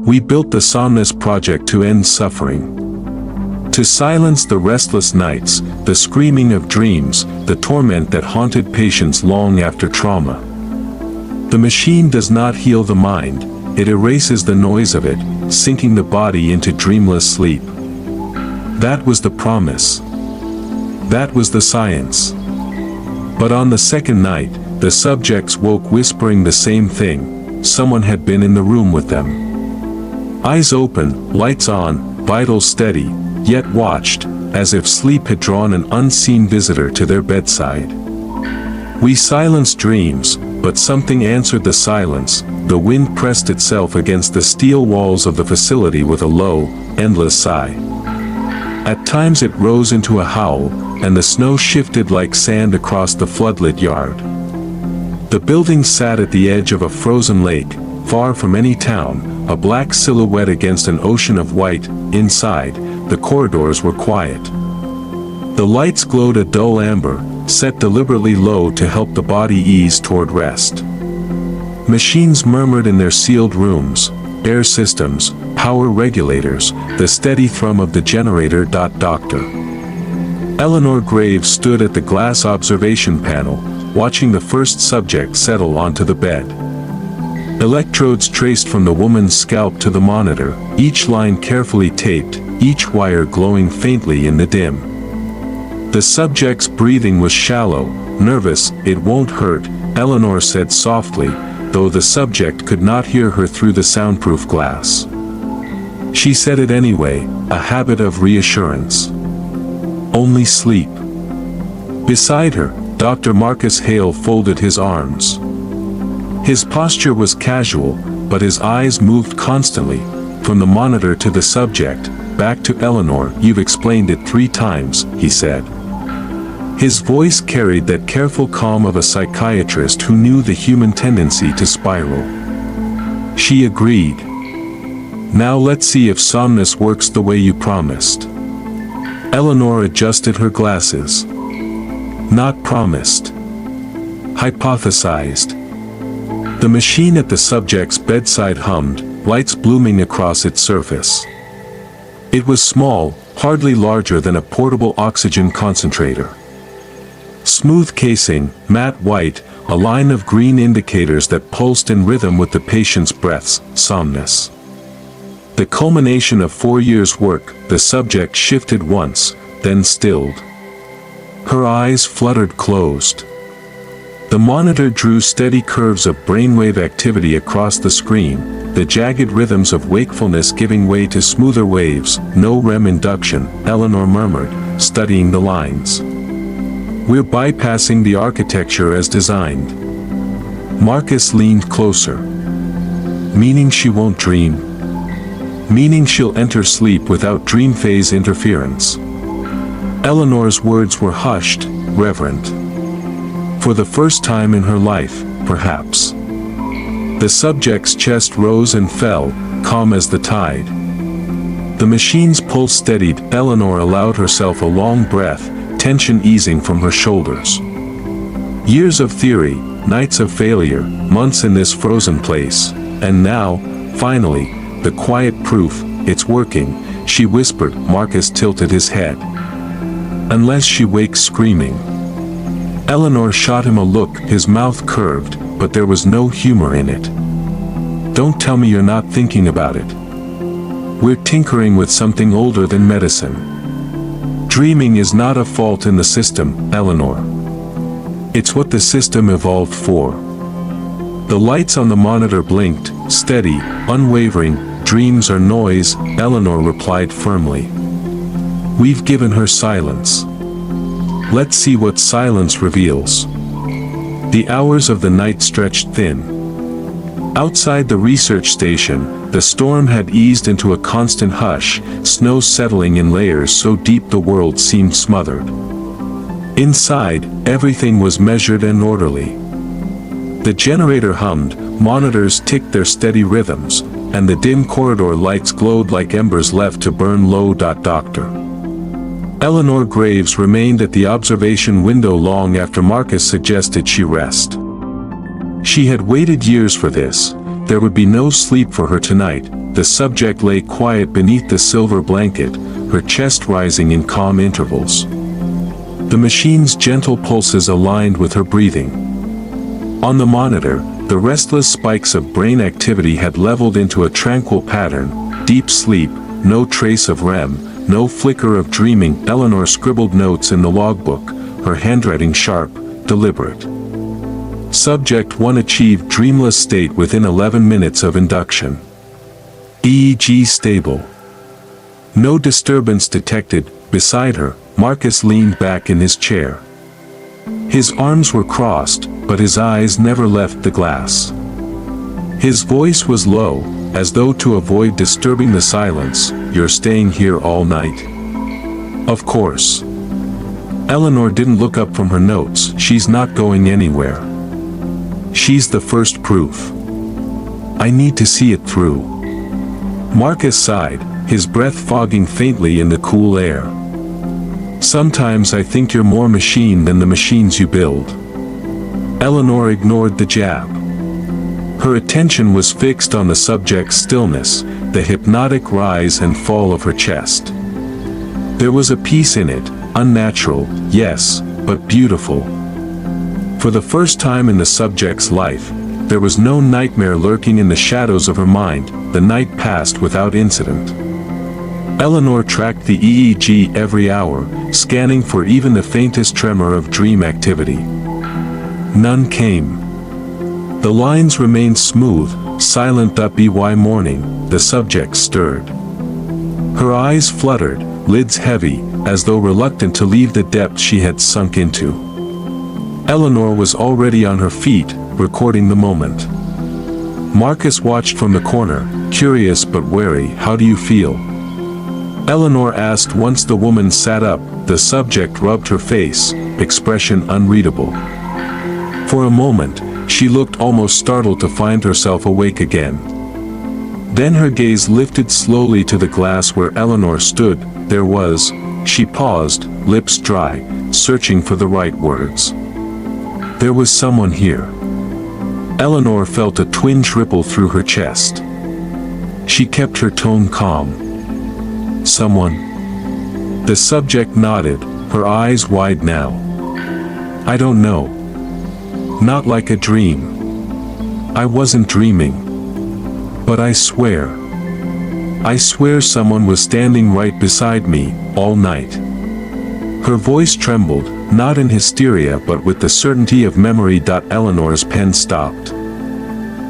We built the Somnus Project to end suffering. To silence the restless nights, the screaming of dreams, the torment that haunted patients long after trauma. The machine does not heal the mind, it erases the noise of it, sinking the body into dreamless sleep. That was the promise. That was the science. But on the second night, the subjects woke whispering the same thing: someone had been in the room with them. Eyes open, lights on, vitals steady, yet watched, as if sleep had drawn an unseen visitor to their bedside. We silenced dreams, but something answered the silence. The wind pressed itself against the steel walls of the facility with a low, endless sigh. At times it rose into a howl, and the snow shifted like sand across the floodlit yard. The building sat at the edge of a frozen lake, far from any town, a black silhouette against an ocean of white. Inside, the corridors were quiet. The lights glowed a dull amber, set deliberately low to help the body ease toward rest. Machines murmured in their sealed rooms, air systems, power regulators, the steady thrum of the generator. Doctor Eleanor Graves stood at the glass observation panel, watching the first subject settle onto the bed. Electrodes traced from the woman's scalp to the monitor, each line carefully taped, each wire glowing faintly in the dim. The subject's breathing was shallow, nervous. It won't hurt, Eleanor said softly, though the subject could not hear her through the soundproof glass. She said it anyway, a habit of reassurance. Only sleep. Beside her, Dr. Marcus Hale folded his arms. His posture was casual, but his eyes moved constantly, from the monitor to the subject, back to Eleanor. You've explained it 3 times, he said. His voice carried that careful calm of a psychiatrist who knew the human tendency to spiral. She agreed. Now let's see if Somnus works the way you promised. Eleanor adjusted her glasses. Not promised. Hypothesized. The machine at the subject's bedside hummed, lights blooming across its surface. It was small, hardly larger than a portable oxygen concentrator. Smooth casing, matte white, a line of green indicators that pulsed in rhythm with the patient's breaths. Somnus. The culmination of 4 years' work. The subject shifted once, then stilled. Her eyes fluttered closed. The monitor drew steady curves of brainwave activity across the screen, the jagged rhythms of wakefulness giving way to smoother waves. No REM induction, Eleanor murmured, studying the lines. We're bypassing the architecture as designed. Marcus leaned closer. Meaning she won't dream? Meaning she'll enter sleep without dream phase interference? Eleanor's words were hushed, reverent. For the first time in her life, perhaps. The subject's chest rose and fell, calm as the tide. The machine's pulse steadied. Eleanor allowed herself a long breath, tension easing from her shoulders. Years of theory, nights of failure, months in this frozen place, and now, finally, the quiet proof. It's working, she whispered. Marcus tilted his head. Unless she wakes screaming. Eleanor shot him a look, his mouth curved, but there was no humor in it. Don't tell me you're not thinking about it. We're tinkering with something older than medicine. Dreaming is not a fault in the system, Eleanor. It's what the system evolved for. The lights on the monitor blinked, steady, unwavering. Dreams are noise, Eleanor replied firmly. We've given her silence. Let's see what silence reveals. The hours of the night stretched thin. Outside the research station, the storm had eased into a constant hush, snow settling in layers so deep the world seemed smothered. Inside, everything was measured and orderly. The generator hummed, monitors ticked their steady rhythms, and the dim corridor lights glowed like embers left to burn low. Doctor Eleanor Graves remained at the observation window long after Marcus suggested she rest. She had waited years for this, There would be no sleep for her tonight. The subject lay quiet beneath the silver blanket, her chest rising in calm intervals. The machine's gentle pulses aligned with her breathing. On the monitor, the restless spikes of brain activity had leveled into a tranquil pattern, deep sleep, no trace of REM, no flicker of dreaming. Eleanor scribbled notes in the logbook, her handwriting sharp, deliberate. Subject 1 achieved dreamless state within 11 minutes of induction. EEG stable. No disturbance detected. Beside her, Marcus leaned back in his chair. His arms were crossed, but his eyes never left the glass. His voice was low, as though to avoid disturbing the silence. "You're staying here all night?" "Of course." Eleanor didn't look up from her notes. "She's not going anywhere. She's the first proof. I need to see it through." Marcus sighed, his breath fogging faintly in the cool air. "Sometimes I think you're more machine than the machines you build." Eleanor ignored the jab. Her attention was fixed on the subject's stillness, the hypnotic rise and fall of her chest. There was a peace in it, unnatural, yes, but beautiful. For the first time in the subject's life, there was no nightmare lurking in the shadows of her mind. The night passed without incident. Eleanor tracked the EEG every hour, scanning for even the faintest tremor of dream activity. None came. The lines remained smooth, silent. By morning, the subject stirred. Her eyes fluttered, lids heavy, as though reluctant to leave the depths she had sunk into. Eleanor was already on her feet, recording the moment. Marcus watched from the corner, curious but wary. "How do you feel?" Eleanor asked. Once the woman sat up, the subject rubbed her face, expression unreadable. For a moment, she looked almost startled to find herself awake again. Then her gaze lifted slowly to the glass where Eleanor stood. There was. She paused, lips dry, searching for the right words. There was someone here. Eleanor felt a twinge ripple through her chest. She kept her tone calm. "Someone?" The subject nodded, her eyes wide now. "I don't know. Not like a dream. I wasn't dreaming. But I swear someone was standing right beside me, all night." Her voice trembled, not in hysteria but with the certainty of memory. Eleanor's pen stopped.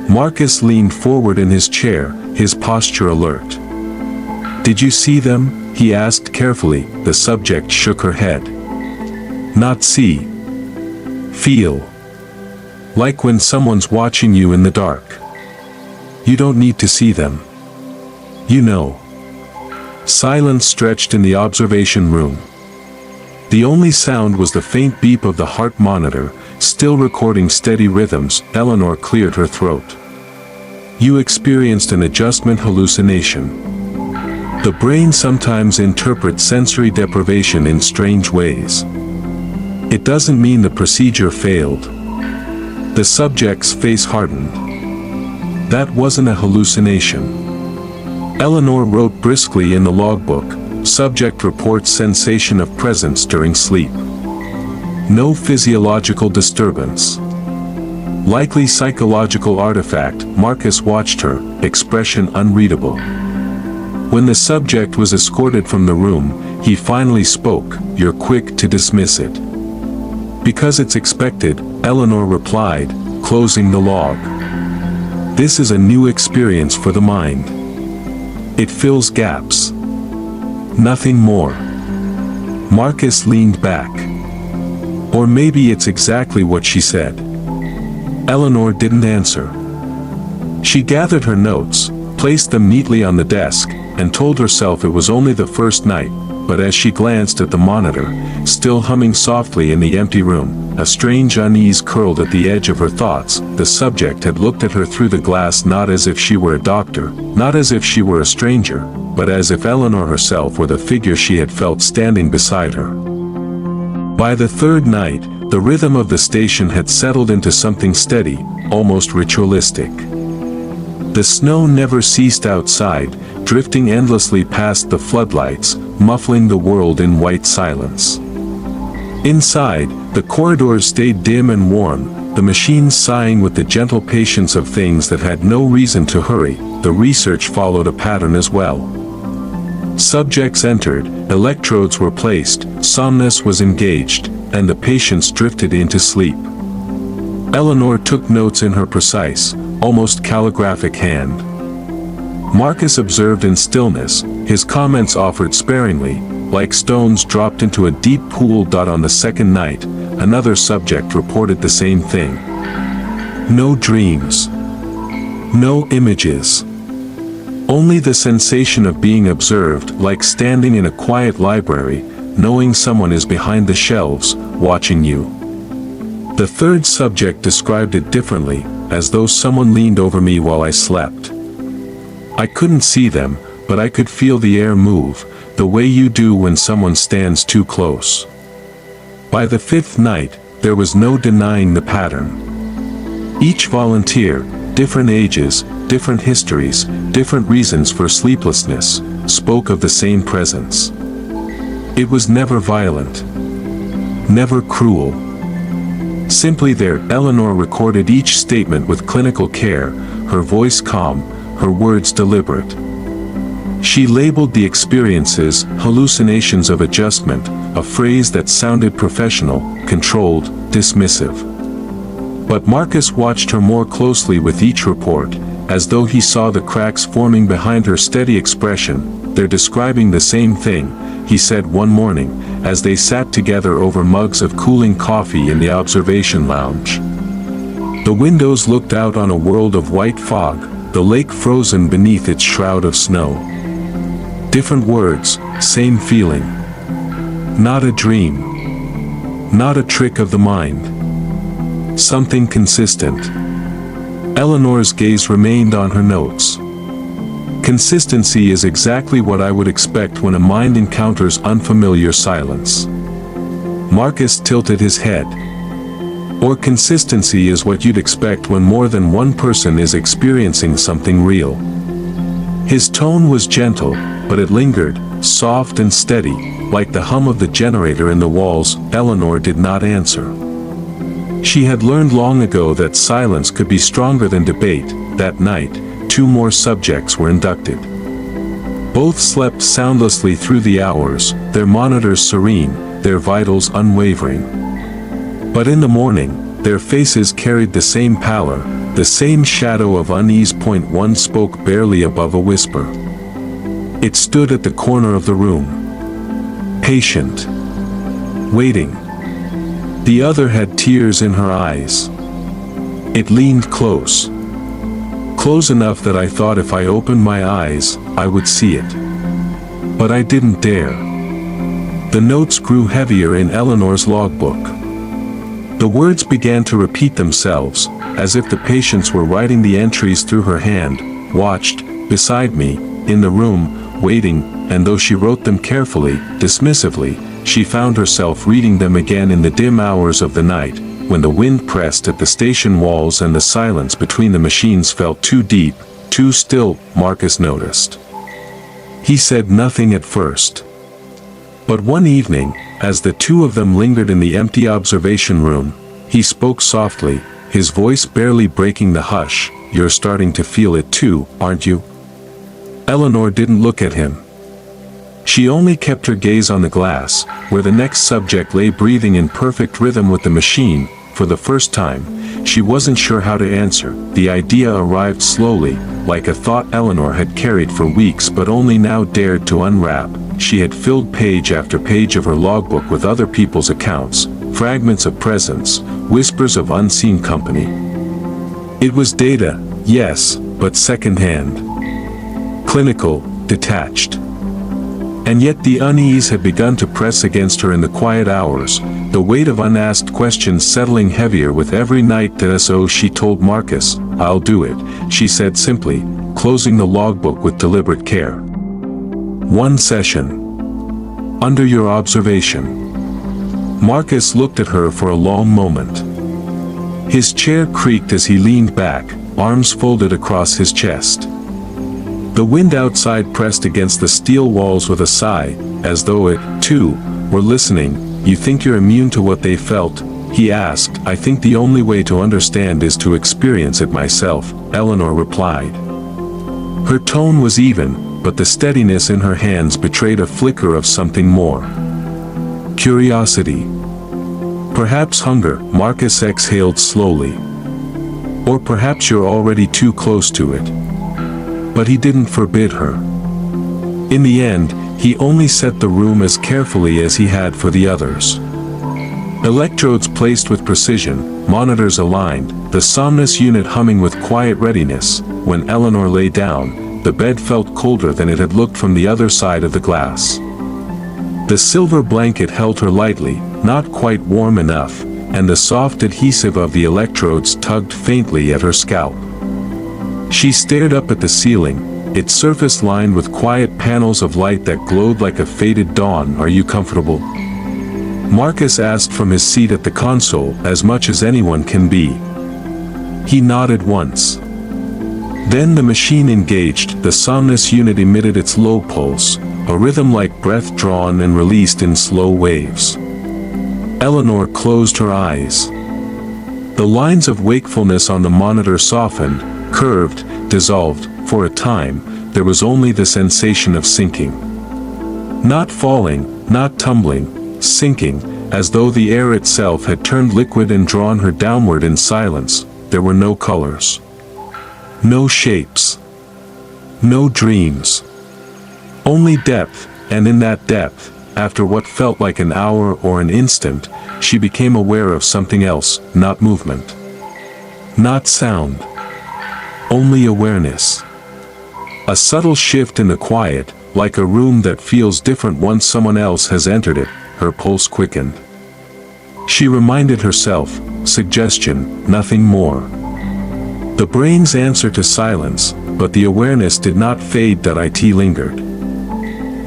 Marcus leaned forward in his chair, his posture alert. "Did you see them?" he asked carefully. The subject shook her head. "Not see. Feel. Like when someone's watching you in the dark. You don't need to see them. You know." Silence stretched in the observation room. The only sound was the faint beep of the heart monitor, still recording steady rhythms. Eleanor cleared her throat. "You experienced an adjustment hallucination. The brain sometimes interprets sensory deprivation in strange ways. It doesn't mean the procedure failed." The subject's face hardened. "That wasn't a hallucination." Eleanor wrote briskly in the logbook. Subject reports sensation of presence during sleep. No physiological disturbance. Likely psychological artifact. Marcus watched her, expression unreadable. When the subject was escorted from the room, he finally spoke. "You're quick to dismiss it." "Because it's expected," Eleanor replied, closing the log. "This is a new experience for the mind. It fills gaps. Nothing more." Marcus leaned back. "Or maybe it's exactly what she said." Eleanor didn't answer. She gathered her notes, placed them neatly on the desk, and told herself it was only the first night. But as she glanced at the monitor, still humming softly in the empty room, a strange unease curled at the edge of her thoughts. The subject had looked at her through the glass, not as if she were a doctor, not as if she were a stranger, but as if Eleanor herself were the figure she had felt standing beside her. By the third night, the rhythm of the station had settled into something steady, almost ritualistic. The snow never ceased outside, drifting endlessly past the floodlights, muffling the world in white silence. Inside, the corridors stayed dim and warm, the machines sighing with the gentle patience of things that had no reason to hurry. The research followed a pattern as well. Subjects entered, electrodes were placed, somnus was engaged, and the patients drifted into sleep. Eleanor took notes in her precise, almost calligraphic hand. Marcus observed in stillness, his comments offered sparingly, like stones dropped into a deep pool. On the second night, another subject reported the same thing. No dreams. No images. Only the sensation of being observed, like standing in a quiet library, knowing someone is behind the shelves, watching you. The third subject described it differently, as though someone leaned over me while I slept. I couldn't see them, but I could feel the air move, the way you do when someone stands too close. By the fifth night, there was no denying the pattern. Each volunteer, different ages, different histories, different reasons for sleeplessness, spoke of the same presence. It was never violent. Never cruel. Simply there. Eleanor recorded each statement with clinical care, her voice calm, her words deliberate. She labeled the experiences hallucinations of adjustment, a phrase that sounded professional, controlled, dismissive. But Marcus watched her more closely with each report, as though he saw the cracks forming behind her steady expression. They're describing the same thing, he said one morning, as they sat together over mugs of cooling coffee in the observation lounge. The windows looked out on a world of white fog, the lake frozen beneath its shroud of snow. Different words, same feeling. Not a dream. Not a trick of the mind. Something consistent. Eleanor's gaze remained on her notes. Consistency is exactly what I would expect when a mind encounters unfamiliar silence. Marcus tilted his head. Or consistency is what you'd expect when more than one person is experiencing something real. His tone was gentle, but it lingered, soft and steady, like the hum of the generator in the walls. Eleanor did not answer. She had learned long ago that silence could be stronger than debate. That night, 2 more subjects were inducted. Both slept soundlessly through the hours, their monitors serene, their vitals unwavering. But in the morning, their faces carried the same pallor, the same shadow of unease. One spoke barely above a whisper. It stood at the corner of the room. Patient. Waiting. The other had tears in her eyes. It leaned close. Close enough that I thought if I opened my eyes, I would see it. But I didn't dare. The notes grew heavier in Eleanor's logbook. The words began to repeat themselves, as if the patients were writing the entries through her hand. Watched, beside me, in the room, waiting, and though she wrote them carefully, dismissively, she found herself reading them again in the dim hours of the night, when the wind pressed at the station walls and the silence between the machines felt too deep, too still. Marcus noticed. He said nothing at first. But one evening, as the 2 of them lingered in the empty observation room, he spoke softly, his voice barely breaking the hush. You're starting to feel it too, aren't you? Eleanor didn't look at him. She only kept her gaze on the glass, where the next subject lay breathing in perfect rhythm with the machine. For the first time, she wasn't sure how to answer. The idea arrived slowly, like a thought Eleanor had carried for weeks but only now dared to unwrap. She had filled page after page of her logbook with other people's accounts, fragments of presence, whispers of unseen company. It was data, yes, but secondhand. Clinical, detached. And yet the unease had begun to press against her in the quiet hours, the weight of unasked questions settling heavier with every night. So she told Marcus, I'll do it, she said simply, closing the logbook with deliberate care. 1 session. Under your observation. Marcus looked at her for a long moment. His chair creaked as he leaned back, arms folded across his chest. The wind outside pressed against the steel walls with a sigh, as though it, too, were listening. "You think you're immune to what they felt?" he asked. "I think the only way to understand is to experience it myself," Eleanor replied. Her tone was even, but the steadiness in her hands betrayed a flicker of something more. Curiosity. Perhaps hunger, Marcus exhaled slowly. Or perhaps you're already too close to it. But he didn't forbid her. In the end, he only set the room as carefully as he had for the others. Electrodes placed with precision, monitors aligned, the Somnus unit humming with quiet readiness. When Eleanor lay down, the bed felt colder than it had looked from the other side of the glass. The silver blanket held her lightly, not quite warm enough, and the soft adhesive of the electrodes tugged faintly at her scalp. She stared up at the ceiling, its surface lined with quiet panels of light that glowed like a faded dawn. "Are you comfortable?" Marcus asked from his seat at the console, as much as anyone can be. He nodded once. Then the machine engaged. The Somnus unit emitted its low pulse, a rhythm like breath drawn and released in slow waves. Eleanor closed her eyes. The lines of wakefulness on the monitor softened, curved, dissolved. For a time, there was only the sensation of sinking. Not falling, not tumbling, sinking, as though the air itself had turned liquid and drawn her downward in silence. There were no colors. No shapes. No dreams. Only depth, and in that depth, after what felt like an hour or an instant, she became aware of something else, not movement. Not sound. Only awareness. A subtle shift in the quiet, like a room that feels different once someone else has entered it. Her pulse quickened. She reminded herself, suggestion, nothing more. The brain's answer to silence, but the awareness did not fade. That it lingered.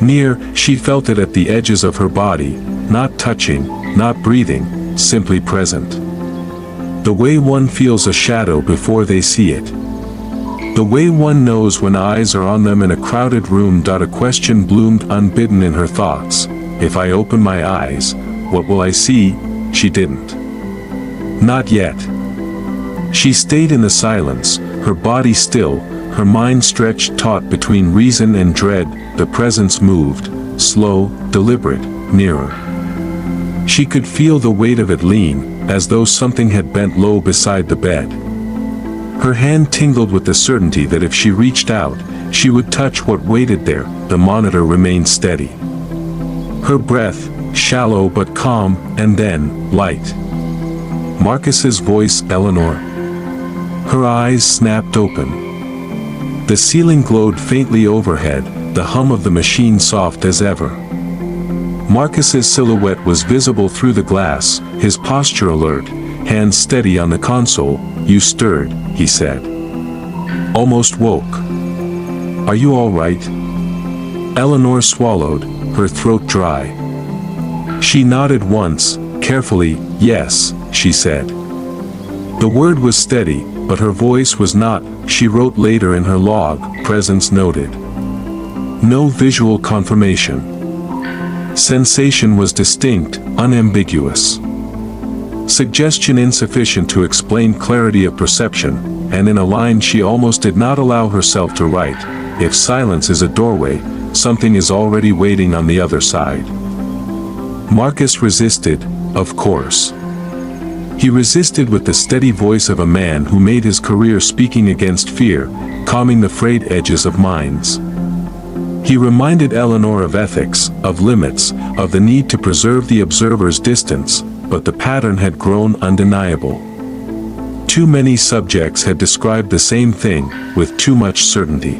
Near, she felt it at the edges of her body, not touching, not breathing, simply present. The way one feels a shadow before they see it. The way one knows when eyes are on them in a crowded room. A question bloomed unbidden in her thoughts. If I open my eyes, what will I see? She didn't. Not yet. She stayed in the silence, her body still, her mind stretched taut between reason and dread. The presence moved, slow, deliberate, nearer. She could feel the weight of it lean, as though something had bent low beside the bed. Her hand tingled with the certainty that if she reached out, she would touch what waited there. The monitor remained steady. Her breath, shallow but calm, and then, light. Marcus's voice, "Eleanor." Her eyes snapped open. The ceiling glowed faintly overhead, the hum of the machine soft as ever. Marcus's silhouette was visible through the glass, his posture alert, hands steady on the console. "You stirred," he said. "Almost woke. Are you all right?" Eleanor swallowed, her throat dry. She nodded once, carefully. "Yes," she said. The word was steady, but her voice was not. She wrote later in her log, "Presence noted." No visual confirmation. Sensation was distinct, unambiguous. Suggestion insufficient to explain clarity of perception, and in a line she almost did not allow herself to write, "If silence is a doorway, something is already waiting on the other side." Marcus resisted, of course. He resisted with the steady voice of a man who made his career speaking against fear, calming the frayed edges of minds. He reminded Eleanor of ethics, of limits, of the need to preserve the observer's distance, but the pattern had grown undeniable. Too many subjects had described the same thing, with too much certainty.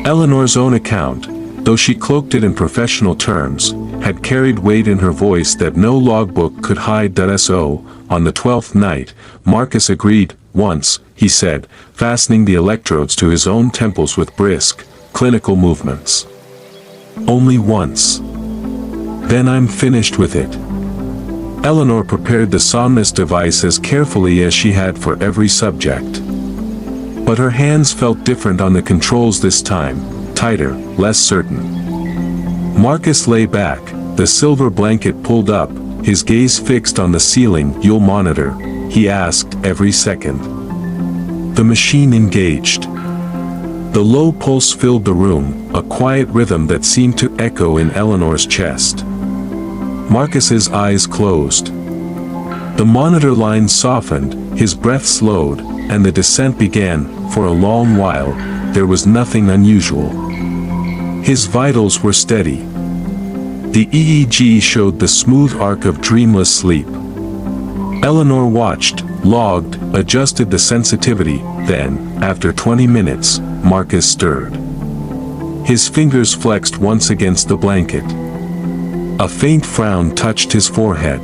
Eleanor's own account, though she cloaked it in professional terms, had carried weight in her voice that no logbook could hide. So, on the 12th night, Marcus agreed. "Once," he said, fastening the electrodes to his own temples with brisk, clinical movements. "Only once. Then I'm finished with it." Eleanor prepared the Somnus device as carefully as she had for every subject. But her hands felt different on the controls this time, tighter, less certain. Marcus lay back, the silver blanket pulled up, his gaze fixed on the ceiling. "You'll monitor?" he asked every second. The machine engaged. The low pulse filled the room, a quiet rhythm that seemed to echo in Eleanor's chest. Marcus's eyes closed. The monitor line softened, his breath slowed, and the descent began. For a long while, there was nothing unusual. His vitals were steady. The EEG showed the smooth arc of dreamless sleep. Eleanor watched, logged, adjusted the sensitivity, then, after 20 minutes, Marcus stirred. His fingers flexed once against the blanket. A faint frown touched his forehead.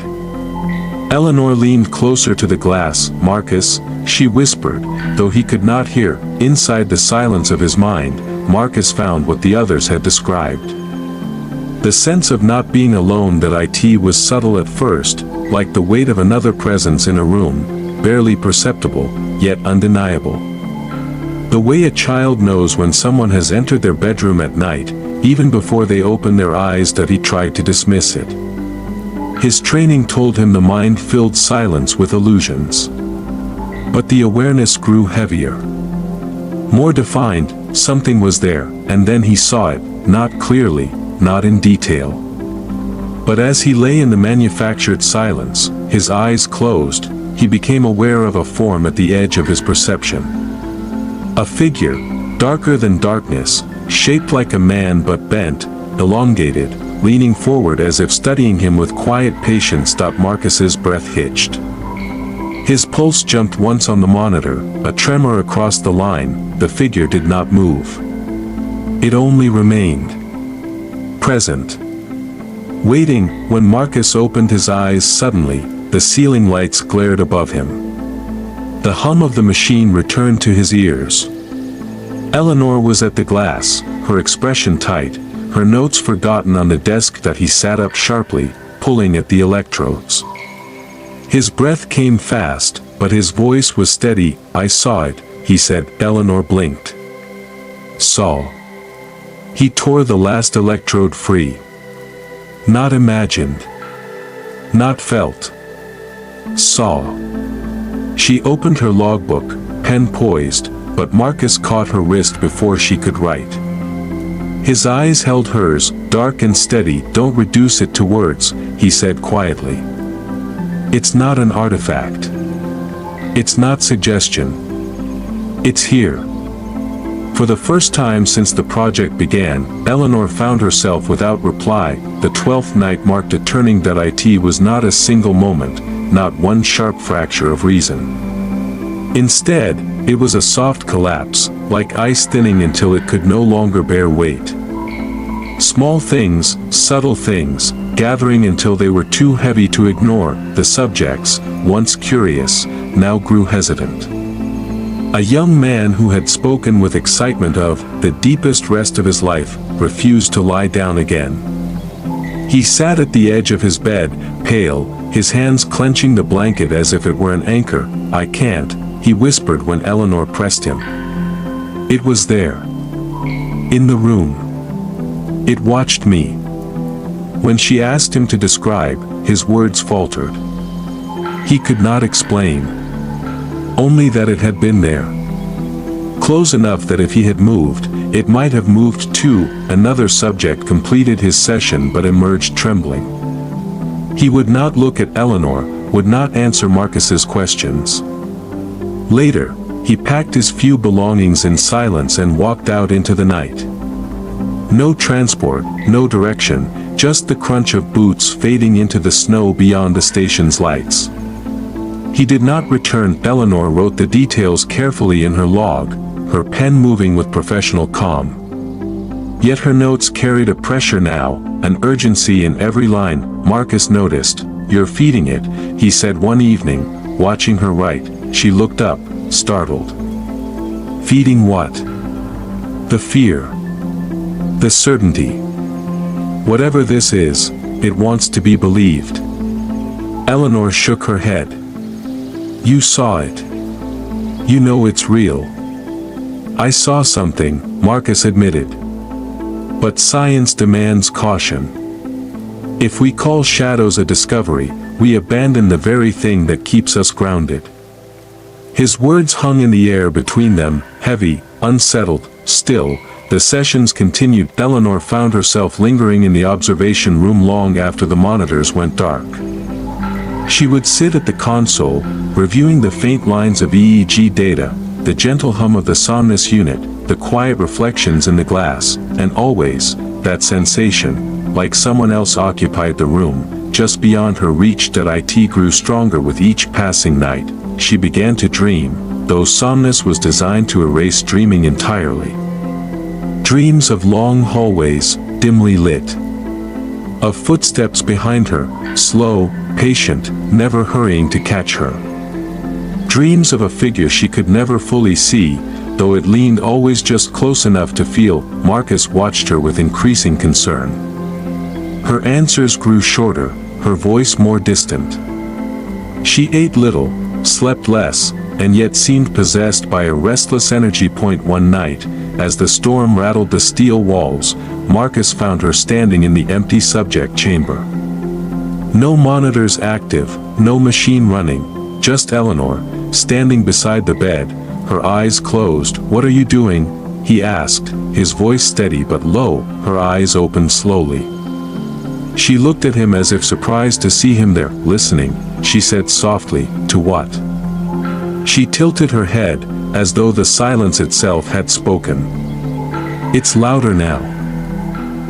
Eleanor leaned closer to the glass. "Marcus," she whispered, though he could not hear. Inside the silence of his mind, Marcus found what the others had described. The sense of not being alone that it was subtle at first, like the weight of another presence in a room, barely perceptible, yet undeniable. The way a child knows when someone has entered their bedroom at night, even before they open their eyes, that he tried to dismiss it. His training told him the mind filled silence with illusions. But the awareness grew heavier. More defined, something was there, and then he saw it, not clearly, not in detail. But as he lay in the manufactured silence, his eyes closed, he became aware of a form at the edge of his perception. A figure, darker than darkness, shaped like a man but bent, elongated, leaning forward as if studying him with quiet patience. Marcus's breath hitched. His pulse jumped once on the monitor, a tremor across the line. The figure did not move. It only remained present. Waiting. When Marcus opened his eyes suddenly, the ceiling lights glared above him. The hum of the machine returned to his ears. Eleanor was at the glass, her expression tight, her notes forgotten on the desk. He sat up sharply, pulling at the electrodes. His breath came fast, but his voice was steady. "I saw it," he said. Eleanor blinked. Saw. He tore the last electrode free. Not imagined. Not felt. Saw. She opened her logbook, pen poised, but Marcus caught her wrist before she could write. His eyes held hers, dark and steady. "Don't reduce it to words," he said quietly. "It's not an artifact. It's not suggestion. It's here." For the first time since the project began, Eleanor found herself without reply. The 12th night marked a turning. It was not a single moment, not one sharp fracture of reason. Instead, it was a soft collapse, like ice thinning until it could no longer bear weight. Small things, subtle things, gathering until they were too heavy to ignore. The subjects, once curious, now grew hesitant. A young man who had spoken with excitement of the deepest rest of his life, refused to lie down again. He sat at the edge of his bed, pale, his hands clenching the blanket as if it were an anchor. "I can't," he whispered when Eleanor pressed him. It was there. In the room. It watched me. When she asked him to describe, his words faltered. He could not explain. Only that it had been there. Close enough that if he had moved, it might have moved too. Another subject completed his session but emerged trembling. He would not look at Eleanor, would not answer Marcus's questions. Later, he packed his few belongings in silence and walked out into the night. No transport, no direction, just the crunch of boots fading into the snow beyond the station's lights. He did not return. Eleanor wrote the details carefully in her log, her pen moving with professional calm. Yet her notes carried a pressure now, an urgency in every line. Marcus noticed. "You're feeding it," he said one evening, watching her write. She looked up, startled. "Feeding what?" "The fear. The certainty. Whatever this is, it wants to be believed." Eleanor shook her head. "You saw it. You know it's real." I saw something, Marcus admitted. But science demands caution. If we call shadows a discovery, we abandon the very thing that keeps us grounded. His words hung in the air between them, heavy, unsettled. Still, the sessions continued. Eleanor found herself lingering in the observation room long after the monitors went dark. She would sit at the console, reviewing the faint lines of EEG data, the gentle hum of the Somnus unit, the quiet reflections in the glass, and always, that sensation, like someone else occupied the room, just beyond her reach. That it grew stronger with each passing night. She began to dream, though Somnus was designed to erase dreaming entirely. Dreams of long hallways, dimly lit. Of footsteps behind her, slow, patient, never hurrying to catch her. Dreams of a figure she could never fully see, though it leaned always just close enough to feel. Marcus watched her with increasing concern. Her answers grew shorter, her voice more distant. She ate little, slept less, and yet seemed possessed by a restless energy. One night, as the storm rattled the steel walls, Marcus found her standing in the empty subject chamber. No monitors active, no machine running, just Eleanor, standing beside the bed, her eyes closed. "What are you doing?" he asked, his voice steady but low. Her eyes opened slowly. She looked at him as if surprised to see him there. "Listening," she said softly. "To what?" She tilted her head, as though the silence itself had spoken. "It's louder now."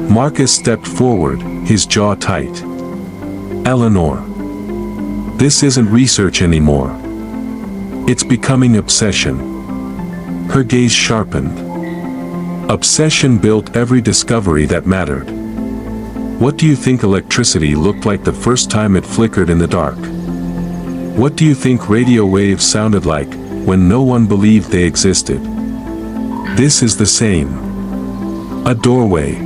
Marcus stepped forward, his jaw tight. "Eleanor. This isn't research anymore. It's becoming obsession." Her gaze sharpened. Obsession built every discovery that mattered. What do you think electricity looked like the first time it flickered in the dark? What do you think radio waves sounded like when no one believed they existed? This is the same. A doorway.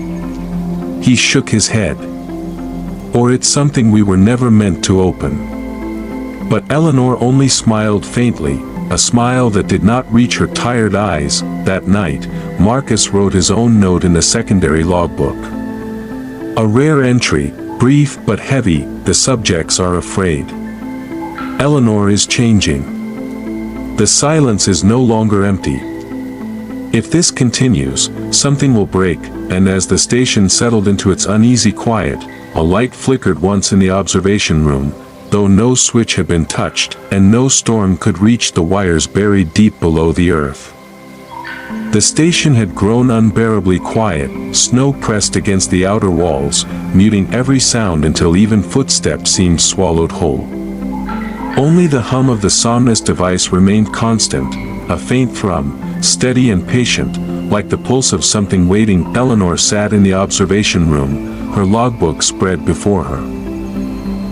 He shook his head. Or it's something we were never meant to open. But Eleanor only smiled faintly, a smile that did not reach her tired eyes. That night, Marcus wrote his own note in the secondary logbook. A rare entry, brief but heavy. The subjects are afraid. Eleanor is changing. The silence is no longer empty. If this continues, something will break. And as the station settled into its uneasy quiet, a light flickered once in the observation room, though no switch had been touched, and no storm could reach the wires buried deep below the earth. The station had grown unbearably quiet, snow pressed against the outer walls, muting every sound until even footsteps seemed swallowed whole. Only the hum of the Somnus device remained constant, a faint thrum, steady and patient, like the pulse of something waiting. Eleanor sat in the observation room, her logbook spread before her.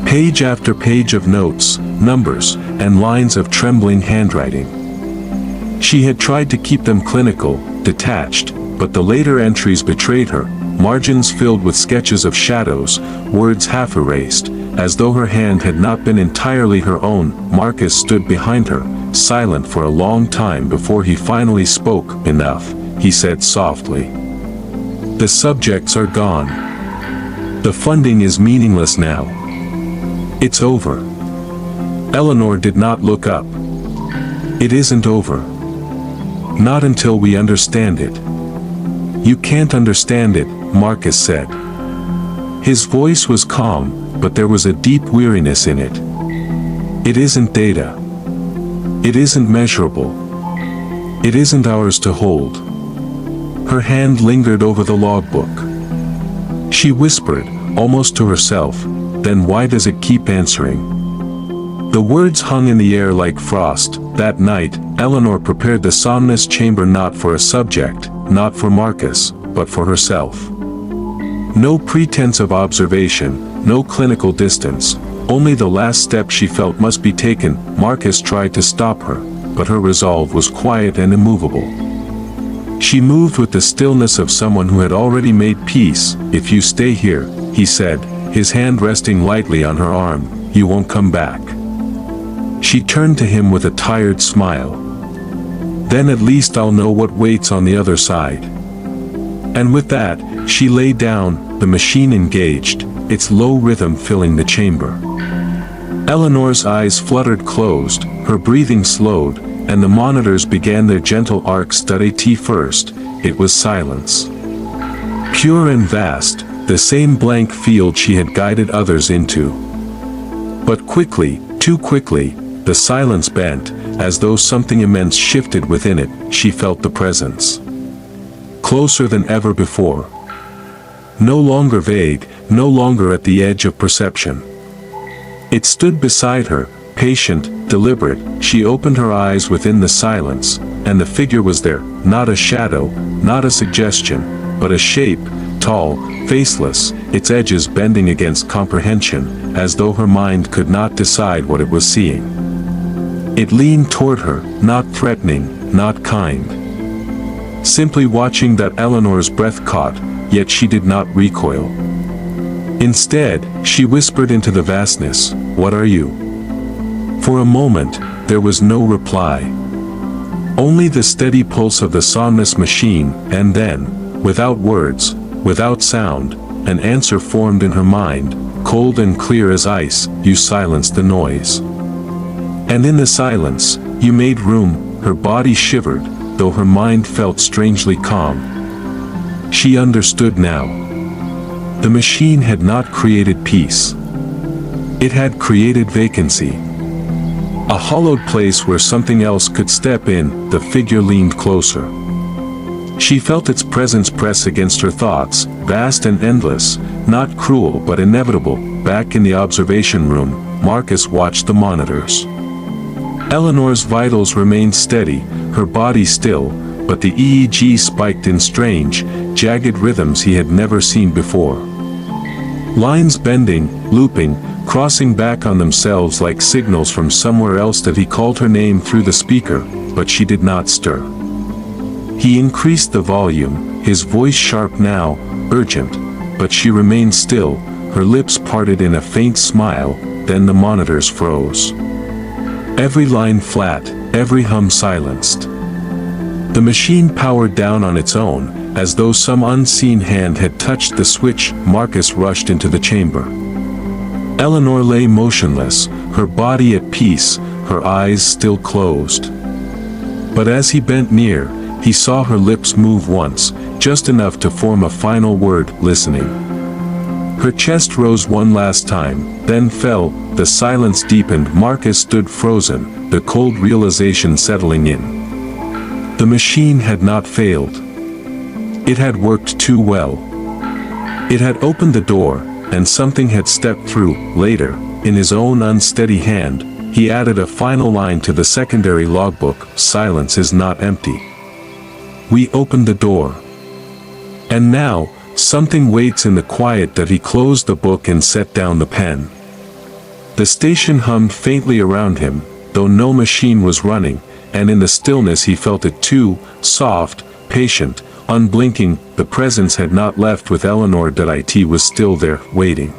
Page after page of notes, numbers, and lines of trembling handwriting. She had tried to keep them clinical, detached, but the later entries betrayed her, margins filled with sketches of shadows, words half erased, as though her hand had not been entirely her own. Marcus stood behind her, silent for a long time before he finally spoke. "Enough," he said softly. "The subjects are gone. The funding is meaningless now. It's over." Eleanor did not look up. "It isn't over. Not until we understand it." "You can't understand it," Marcus said. His voice was calm, but there was a deep weariness in it. "It isn't data. It isn't measurable. It isn't ours to hold." Her hand lingered over the logbook. She whispered, almost to herself, "Then why does it keep answering?" The words hung in the air like frost. That night, Eleanor prepared the Somnus chamber not for a subject, not for Marcus, but for herself. No pretense of observation, no clinical distance, only the last step she felt must be taken. Marcus tried to stop her, but her resolve was quiet and immovable. She moved with the stillness of someone who had already made peace. "If you stay here," he said, his hand resting lightly on her arm, "you won't come back." She turned to him with a tired smile. Then at least I'll know what waits on the other side. And with that, she lay down, the machine engaged, its low rhythm filling the chamber. Eleanor's eyes fluttered closed, her breathing slowed, and the monitors began their gentle arcs. At first, it was silence. Pure and vast, the same blank field she had guided others into. But quickly, too quickly, the silence bent, as though something immense shifted within it. She felt the presence. Closer than ever before. No longer vague, no longer at the edge of perception. It stood beside her, patient, deliberate. She opened her eyes within the silence, and the figure was there, not a shadow, not a suggestion, but a shape, tall, faceless, its edges bending against comprehension, as though her mind could not decide what it was seeing. It leaned toward her, not threatening, not kind. Simply watching. That Eleanor's breath caught, yet she did not recoil. Instead, she whispered into the vastness, "What are you?" For a moment, there was no reply. Only the steady pulse of the soundless machine, and then, without words, without sound, an answer formed in her mind, cold and clear as ice. "You silenced the noise. And in the silence, you made room." Her body shivered, though her mind felt strangely calm. She understood now. The machine had not created peace. It had created vacancy. A hollowed place where something else could step in. The figure leaned closer. She felt its presence press against her thoughts, vast and endless, not cruel but inevitable. Back in the observation room, Marcus watched the monitors. Eleanor's vitals remained steady, her body still, but the EEG spiked in strange, jagged rhythms he had never seen before. Lines bending, looping, crossing back on themselves like signals from somewhere else. That he called her name through the speaker, but she did not stir. He increased the volume, his voice sharp now, urgent, but she remained still, her lips parted in a faint smile. Then the monitors froze. Every line flat, every hum silenced. The machine powered down on its own, as though some unseen hand had touched the switch. Marcus rushed into the chamber. Eleanor lay motionless, her body at peace, her eyes still closed. But as he bent near, he saw her lips move once, just enough to form a final word, "Listening." Her chest rose one last time, then fell. The silence deepened. Marcus stood frozen, the cold realization settling in. The machine had not failed. It had worked too well. It had opened the door, and something had stepped through. Later, in his own unsteady hand, he added a final line to the secondary logbook, "Silence is not empty." We opened the door. And now, something waits in the quiet. That he closed the book and set down the pen. The station hummed faintly around him, though no machine was running, and in the stillness he felt it too, soft, patient, unblinking. The presence had not left with Eleanor. It was still there, waiting.